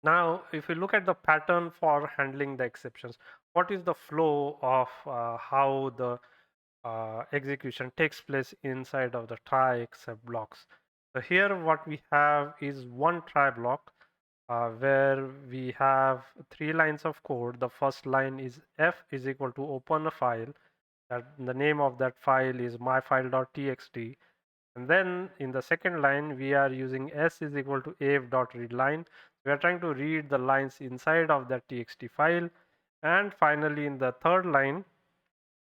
Now, if you look at the pattern for handling the exceptions, what is the flow of how the execution takes place inside of the try except blocks? So here what we have is one try block where we have three lines of code. The first line is f is equal to open a file. That the name of that file is myfile.txt. And then in the second line, we are using s is equal to af.readline. We are trying to read the lines inside of that txt file. And finally, in the third line,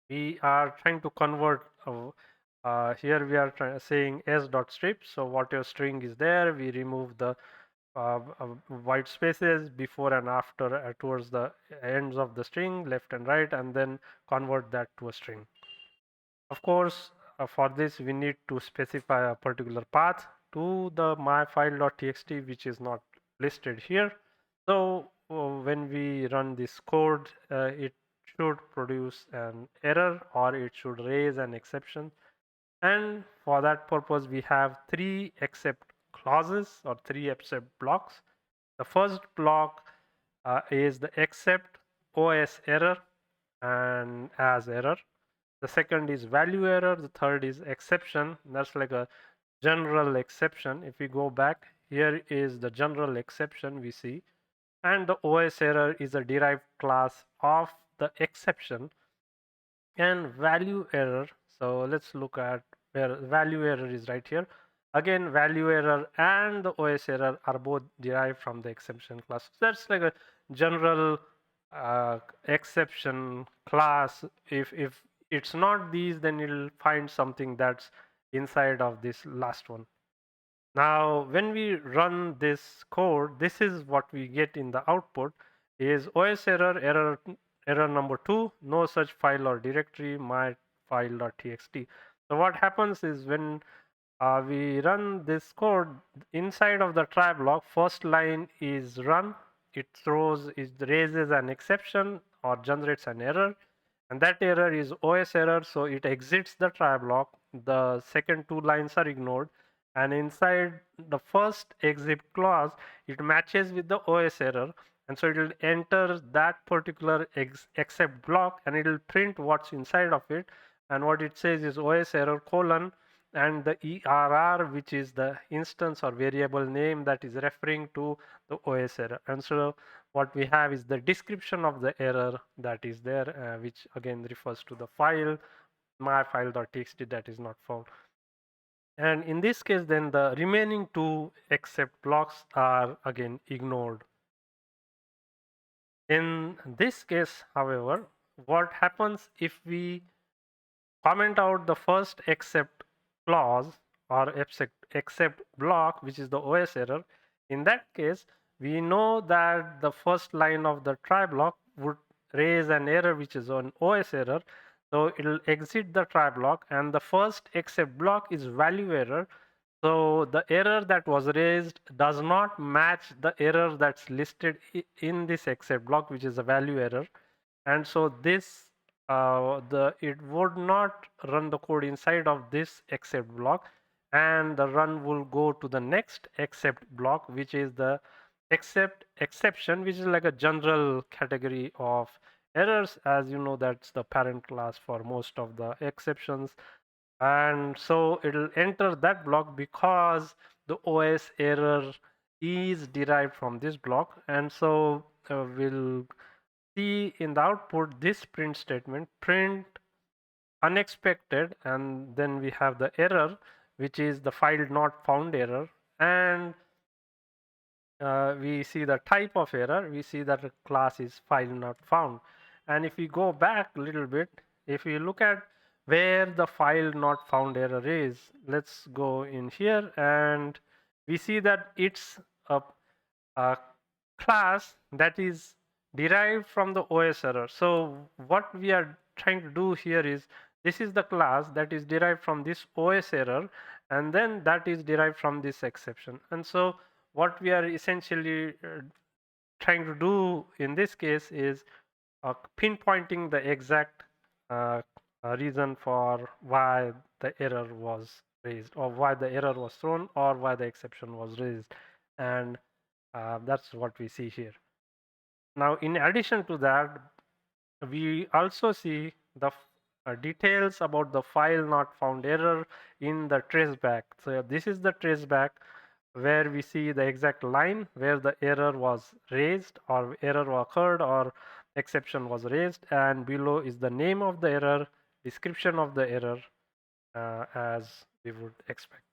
we are trying to convert. Here we are saying s.strip. So whatever string is there, we remove the white spaces before and after towards the ends of the string, left and right, and then convert that to a string. Of course, for this we need to specify a particular path to the myfile.txt, which is not listed here. So when we run this code, it should produce an error or it should raise an exception. And for that purpose, we have three except clauses or three except blocks. The first block is the except OS error and as error. The second is value error. The third is exception. That's like a general exception. If we go back, here is the general exception we see. And the OS error is a derived class of the exception. And value error. So let's look at where value error is right here. Again, value error and the OS error are both derived from the exception class. So that's like a general exception class. If it's not these, then you'll find something that's inside of this last one. Now, when we run this code, this is what we get in the output is OS error number 2, no such file or directory, my file.txt. So what happens is when we run this code inside of the try block, first line is run, it raises an exception or generates an error, and that error is OS error, so it exits the try block. The second two lines are ignored, and inside the first exit clause, it matches with the OS error, and so it will enter that particular except block, and it will print what's inside of it, and what it says is OS error colon and the ERR, which is the instance or variable name that is referring to the OS error. And so what we have is the description of the error that is there, which again refers to the file myfile.txt that is not found. And in this case, then the remaining two except blocks are again ignored. In this case, however, what happens if we comment out the first except clause or except block, which is the OS error? In that case, we know that the first line of the try block would raise an error which is an OS error. So it'll exit the try block, and the first except block is value error. So the error that was raised does not match the error that's listed in this except block, which is a value error. And so this the it would not run the code inside of this except block, and the run will go to the next except block, which is the except exception, which is like a general category of errors. As you know, that's the parent class for most of the exceptions. And so it'll enter that block because the OS error is derived from this block. And so we'll see in the output this print statement, print unexpected, and then we have the error, which is the file not found error. And we see the type of error, we see that the class is file not found. And if we go back a little bit, if we look at where the file not found error is, let's go in here, and we see that it's a class that is derived from the OS error. So what we are trying to do here is, this is the class that is derived from this OS error, and then that is derived from this exception. And so what we are essentially trying to do in this case is pinpointing the exact uh, reason for why the error was raised, or why the error was thrown, or why the exception was raised. And That's what we see here. Now, in addition to that, we also see the details about the file not found error in the traceback. So this is the traceback where we see the exact line where the error was raised or error occurred or exception was raised, and below is the name of the error, description of the error, as we would expect.